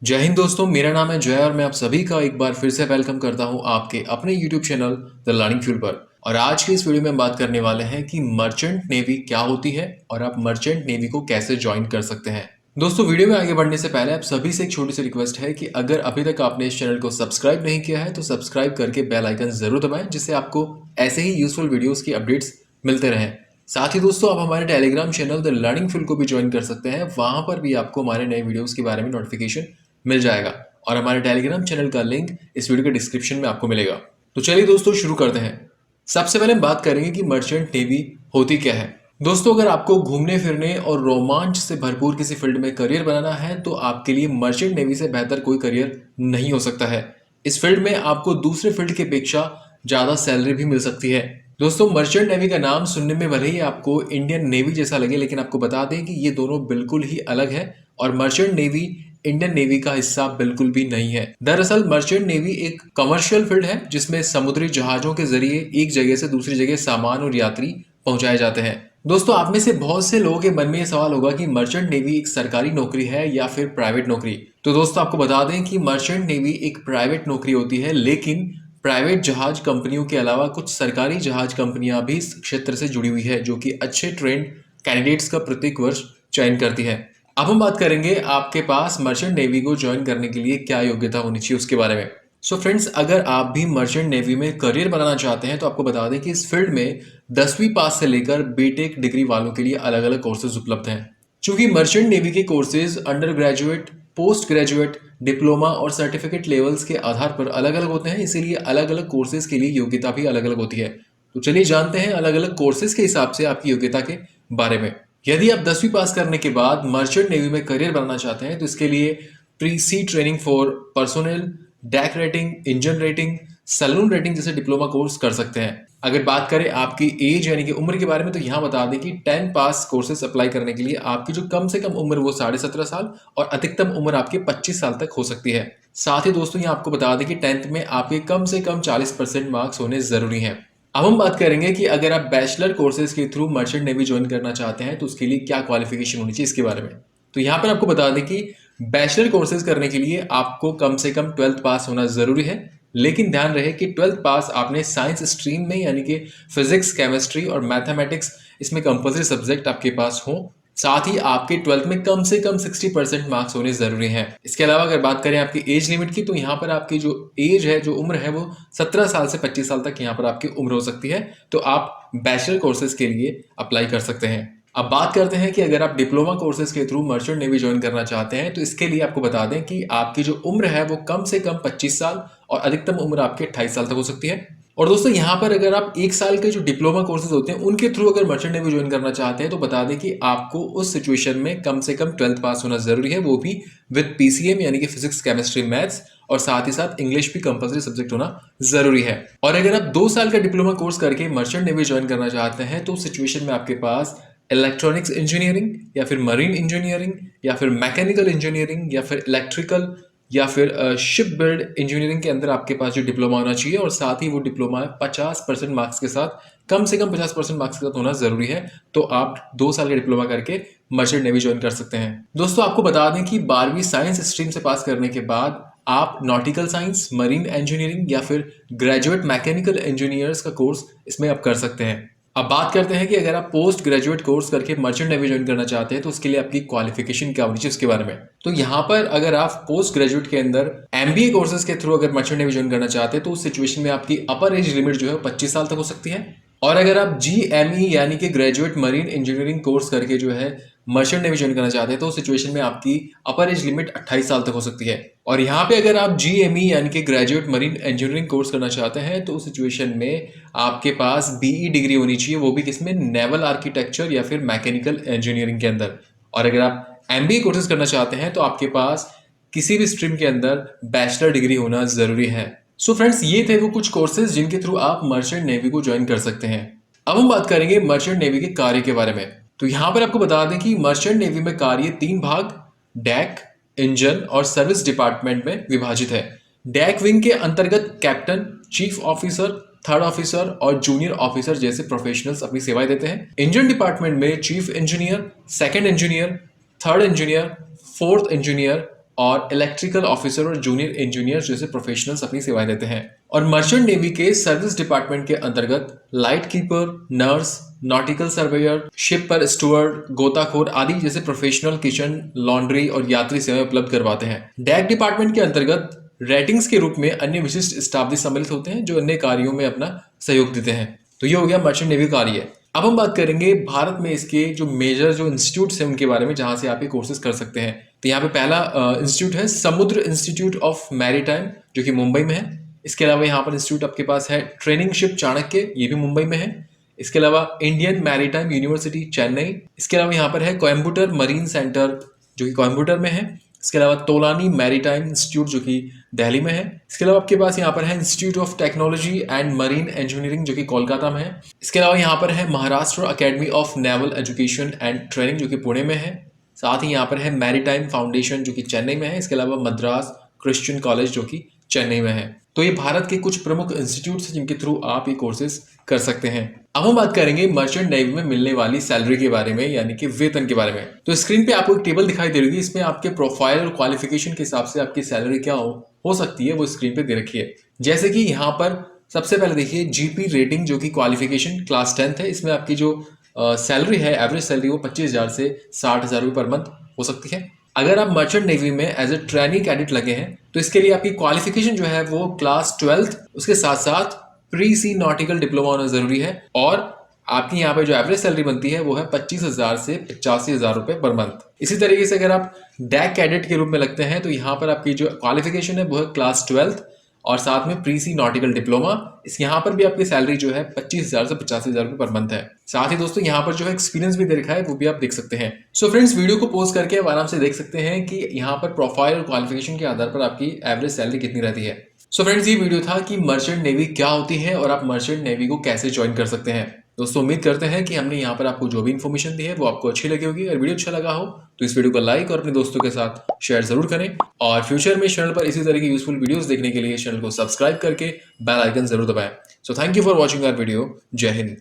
जय हिंद दोस्तों, मेरा नाम है जय और मैं आप सभी का एक बार फिर से वेलकम करता हूं आपके अपने YouTube channel the learning fuel पर। और आज के इस वीडियो में हम बात करने वाले हैं कि मर्चेंट नेवी क्या होती है और आप मर्चेंट नेवी को कैसे ज्वाइन कर सकते हैं। दोस्तों, वीडियो में आगे बढ़ने से पहले आप सभी से एक छोटी सी रिक्वेस्ट है कि अगर अभी तक आपने इस चैनल को सब्सक्राइब नहीं किया है तो सब्सक्राइब करके बेल आइकन जरूर दबाएं, जिससे आपको ऐसे ही यूजफुल वीडियोस की अपडेट्स मिलते रहें। साथ ही दोस्तों, आप हमारे Telegram channel the learning field को भी ज्वाइन कर सकते हैं। वहां पर भी आपको हमारे नए वीडियोस के बारे में नोटिफिकेशन मिल जाएगा और हमारे टेलीग्राम चैनल का लिंक इस वीडियो के डिस्क्रिप्शन में आपको मिलेगा। तो चलिए दोस्तों, शुरू करते हैं। सबसे पहले हम बात करेंगे कि मर्चेंट नेवी होती क्या है। दोस्तों, अगर आपको घूमने फिरने और रोमांच से भरपूर किसी फील्ड में करियर बनाना है तो आपके लिए मर्चेंट नेवी से बेहतर कोई करियर नहीं हो सकता है। इस फील्ड में आपको दूसरे फील्ड की अपेक्षा ज्यादा सैलरी भी मिल सकती है। दोस्तों, मर्चेंट नेवी का नाम सुनने में भले ही आपको इंडियन नेवी जैसा लगे, लेकिन आपको बता दें कि ये दोनों बिल्कुल ही अलग है और मर्चेंट नेवी इंडियन नेवी का हिस्सा बिल्कुल भी नहीं है। दरअसल मर्चेंट नेवी एक कमर्शियल फील्ड है जिसमें समुद्री जहाजों के जरिए एक जगह से दूसरी जगह सामान और यात्री पहुंचाए जाते हैं। दोस्तों, आप में से बहुत से लोगों के मन में ये सवाल होगा कि मर्चेंट नेवी एक सरकारी नौकरी है या फिर प्राइवेट नौकरी। तो दोस्तों, आपको बता दें कि मर्चेंट नेवी एक प्राइवेट नौकरी होती है, लेकिन प्राइवेट जहाज कंपनियों के अलावा कुछ सरकारी जहाज कंपनियां भी इस क्षेत्र से जुड़ी हुई है, जो कि अच्छे ट्रेंड कैंडिडेट्स का प्रत्येक वर्ष चयन करती है। अब हम बात करेंगे आपके पास मर्चेंट नेवी को ज्वाइन करने के लिए क्या योग्यता होनी चाहिए उसके बारे में। सो फ्रेंड्स, अगर आप भी मर्चेंट नेवी में करियर बनाना चाहते हैं तो आपको बता दें कि इस फील्ड में 10वीं पास से लेकर बीटेक डिग्री वालों के लिए अलग अलग कोर्सेज उपलब्ध हैं। चूंकि मर्चेंट नेवी के courses under graduate, post graduate, diploma और सर्टिफिकेट लेवल्स के आधार पर अलग अलग होते हैं, इसीलिए अलग अलग कोर्सेज के लिए योग्यता भी अलग अलग होती है। तो चलिए जानते हैं अलग अलग कोर्सेज के हिसाब से आपकी योग्यता के बारे में। यदि आप 10वीं पास करने के बाद मर्चेंट नेवी में करियर बनाना चाहते हैं तो इसके लिए pre sea training for personnel, deck rating, engine rating, saloon rating जैसे डिप्लोमा कोर्स कर सकते हैं। अगर बात करें आपकी एज यानी कि उम्र के बारे में, तो यहाँ बता दें कि 10 पास कोर्सेज अप्लाई करने के लिए आपकी जो कम से कम उम्र वो 17.5 साल और अधिकतम उम्र आपकी 25 साल तक हो सकती है। साथ ही दोस्तों, यहाँ आपको बता दें कि 10th में आपके कम से कम 40% मार्क्स होने जरूरी हैं। अब हम बात करेंगे कि अगर आप बैचलर कोर्सेज के थ्रू मर्चेंट नेवी ज्वाइन करना चाहते हैं तो उसके लिए क्या क्वालिफिकेशन होनी चाहिए इसके बारे में। तो यहाँ पर आपको बता दें कि बैचलर कोर्सेज करने के लिए आपको कम से कम 12th पास होना जरूरी है, लेकिन ध्यान रहे कि 12th पास आपने साइंस स्ट्रीम में यानी कि फिजिक्स, केमिस्ट्री और मैथमेटिक्स इसमें कंपल्सरी सब्जेक्ट आपके पास हो। साथ ही आपके 12th में कम से कम 60% मार्क्स होने जरूरी हैं। इसके अलावा अगर बात करें आपकी एज लिमिट की, तो यहाँ पर आपकी जो एज है, जो उम्र है, वो 17 साल से 25 साल तक यहाँ पर आपकी उम्र हो सकती है। तो आप बैचलर कोर्सेज के लिए अप्लाई कर सकते हैं। अब बात करते हैं कि अगर आप डिप्लोमा कोर्सेज के थ्रू मर्चेंट नेवी ज्वाइन करना चाहते हैं तो इसके लिए आपको बता दें कि आपकी जो उम्र है वो कम से कम 25 साल और अधिकतम उम्र आपकी 28 साल तक हो सकती है। और दोस्तों, यहाँ पर अगर आप 1 साल के जो डिप्लोमा कोर्सेज होते हैं उनके थ्रू अगर मर्चेंट नेवी ज्वाइन करना चाहते हैं तो बता दें कि आपको उस सिचुएशन में कम से कम 12th पास होना जरूरी है, वो भी विद पीसीएम यानी कि फिजिक्स, केमिस्ट्री, मैथ्स और साथ ही साथ इंग्लिश भी कंपल्सरी सब्जेक्ट होना जरूरी है। और अगर आप 2 साल का डिप्लोमा कोर्स करके मर्चेंट नेवी ज्वाइन करना चाहते हैं तो उस सिचुएशन में आपके पास इलेक्ट्रॉनिक्स इंजीनियरिंग या फिर मरीन इंजीनियरिंग या फिर मैकेनिकल इंजीनियरिंग या फिर इलेक्ट्रिकल या फिर शिप बिल्ड इंजीनियरिंग के अंदर आपके पास जो डिप्लोमा होना चाहिए, और साथ ही वो डिप्लोमा 50% मार्क्स के साथ, कम से कम 50% मार्क्स के साथ होना जरूरी है। तो आप 2 साल का डिप्लोमा करके मर्चेंट नेवी ज्वाइन कर सकते हैं। दोस्तों, आपको बता दें कि 12वीं साइंस स्ट्रीम से पास करने के बाद आप नॉटिकल साइंस, मरीन इंजीनियरिंग या फिर ग्रेजुएट मैकेनिकल इंजीनियर्स का कोर्स इसमें आप कर सकते हैं। अब बात करते हैं कि अगर आप पोस्ट ग्रेजुएट कोर्स करके मर्चेंट नेवी ज्वाइन करना चाहते हैं तो उसके लिए आपकी क्वालिफिकेशन क्या होनी चाहिए उसके बारे में। तो यहाँ पर अगर आप पोस्ट ग्रेजुएट के अंदर एमबीए कोर्सेज के थ्रू अगर मर्चेंट नेवी ज्वाइन करना चाहते हैं तो उस सिचुएशन में आपकी अपर एज लिमिट जो है 25 साल तक हो सकती है। और अगर आप जीएमई यानी कि ग्रेजुएट मरीन इंजीनियरिंग कोर्स करके जो है मर्चेंट नेवी ज्वाइन करना चाहते हैं तो उस सिचुएशन में आपकी अपर एज लिमिट 28 साल तक हो सकती है। और यहाँ पे अगर आप जीएमई यानी कि ग्रेजुएट मरीन इंजीनियरिंग कोर्स करना चाहते हैं तो उस सिचुएशन में आपके पास बीई डिग्री होनी चाहिए, वो भी किसमें, नेवल आर्किटेक्चर या फिर मैकेनिकल इंजीनियरिंग के अंदर। और अगर आप एमबीए कोर्सेज करना चाहते हैं तो आपके पास किसी भी स्ट्रीम के अंदर बैचलर डिग्री होना जरूरी है। सो फ्रेंड्स, ये थे वो कुछ कोर्सेज जिनके थ्रू आप मर्चेंट नेवी को ज्वाइन कर सकते हैं। अब हम बात करेंगे मर्चेंट नेवी के कार्य के बारे में। तो यहाँ पर आपको बता दें कि मर्चेंट नेवी में कार्य 3 भाग, डैक, इंजन और सर्विस डिपार्टमेंट में विभाजित है। डैक विंग के अंतर्गत captain, chief officer, third officer और जूनियर ऑफिसर जैसे प्रोफेशनल्स अपनी सेवाएं देते हैं। इंजन डिपार्टमेंट में chief engineer, second engineer, third engineer, fourth engineer, और इलेक्ट्रिकल ऑफिसर और जूनियर इंजीनियर जैसे प्रोफेशनल्स अपनी सेवाएं देते हैं। और मर्चेंट नेवी के सर्विस डिपार्टमेंट के अंतर्गत light keeper, nurse, nautical surveyor, ship पर स्टुअर्ड, गोताखोर आदि जैसे प्रोफेशनल किचन, लॉन्ड्री और यात्री सेवाएं उपलब्ध करवाते हैं। डेक डिपार्टमेंट के अंतर्गत रेटिंग्स के रूप में अन्य विशिष्ट स्टाफ भी सम्मिलित होते हैं जो अन्य कार्यों में अपना सहयोग देते हैं। तो ये हो गया मर्चेंट नेवी कार्य। अब हम बात करेंगे भारत में इसके जो मेजर जो इंस्टीट्यूट्स हैं उनके बारे में जहां से आप ये कोर्सेज कर सकते हैं। तो यहाँ पे पहला इंस्टीट्यूट है समुद्र इंस्टीट्यूट ऑफ मैरीटाइम जो कि मुंबई में है। इसके अलावा यहाँ पर इंस्टीट्यूट आपके पास है ट्रेनिंग शिप चाणक्य, ये भी मुंबई में है। इसके अलावा इंडियन मैरीटाइम यूनिवर्सिटी चेन्नई। इसके अलावा यहाँ पर है कोयम्बटूर मरीन सेंटर जो कि कोयम्बटूर में है। इसके अलावा तोलानी मैरीटाइम इंस्टीट्यूट जो कि दिल्ली में है। इसके अलावा आपके पास यहाँ पर है institute of technology and marine engineering जो कि कोलकाता में है। इसके अलावा यहाँ पर है Maharashtra academy of naval education and training जो कि पुणे में है। साथ ही यहाँ पर है मैरीटाइम फाउंडेशन जो कि चेन्नई में है। इसके अलावा मद्रास क्रिश्चियन कॉलेज जो कि चेन्नई में है। तो ये भारत के कुछ प्रमुख इंस्टीट्यूट्स हैं जिनके थ्रू आप ये कोर्सेज कर सकते हैं। अब हम बात करेंगे मर्चेंट नेवी में मिलने वाली सैलरी के बारे में, यानी कि वेतन के बारे में। तो स्क्रीन पे आपको एक टेबल दिखाई दे रही है, इसमें आपके प्रोफाइल और क्वालिफिकेशन के हिसाब से आपकी सैलरी क्या हो सकती है वो स्क्रीन पे दे रखी है। जैसे कि यहाँ पर सबसे पहले देखिए जीपी रेटिंग जो कि क्वालिफिकेशन क्लास 10th है। इसमें आपकी जो सैलरी है, एवरेज सैलरी, वो 25,000 से 60,000 रुपये पर मंथ हो सकती है। अगर आप मर्चेंट नेवी में एज ए ट्रेनी कैडेट लगे हैं तो इसके लिए आपकी क्वालिफिकेशन जो है वो क्लास 12th, उसके साथ साथ प्री सी नॉटिकल डिप्लोमा होना जरूरी है। और आपकी यहाँ पे जो एवरेज सैलरी बनती है वो है 25,000 से 85,000 रुपये पर मंथ। इसी तरीके से अगर आप डैक कैडेट के रूप में लगते हैं तो यहाँ पर आपकी जो क्वालिफिकेशन है वो है क्लास 12th और साथ में प्री सी नॉटिकल डिप्लोमा। इस यहाँ पर भी आपकी सैलरी जो है 25,000 से 85,000 रुपये पर मंथ है। साथ ही दोस्तों यहाँ पर जो है एक्सपीरियंस भी दे रखा है, वो भी आप देख सकते हैं। सो फ्रेंड्स, वीडियो को पॉज करके आप आराम से देख सकते हैं कि यहाँ पर प्रोफाइल और क्वालिफिकेशन के आधार पर आपकी एवरेज सैलरी कितनी रहती है। सो फ्रेंड्स, ये वीडियो था कि मर्चेंट नेवी क्या होती है और आप मर्चेंट नेवी को कैसे ज्वाइन कर सकते हैं। दोस्तों, उम्मीद करते हैं कि हमने यहाँ पर आपको जो भी इन्फॉर्मेशन दी है वो आपको अच्छी लगी होगी। अगर वीडियो अच्छा लगा हो तो इस वीडियो को लाइक और अपने दोस्तों के साथ शेयर जरूर करें। और फ्यूचर में चैनल पर इसी तरह की यूजफुल वीडियोस देखने के लिए चैनल को सब्सक्राइब करके बेल आइकन जरूर दबाएं। So thank you for watching our video. जय हिंद।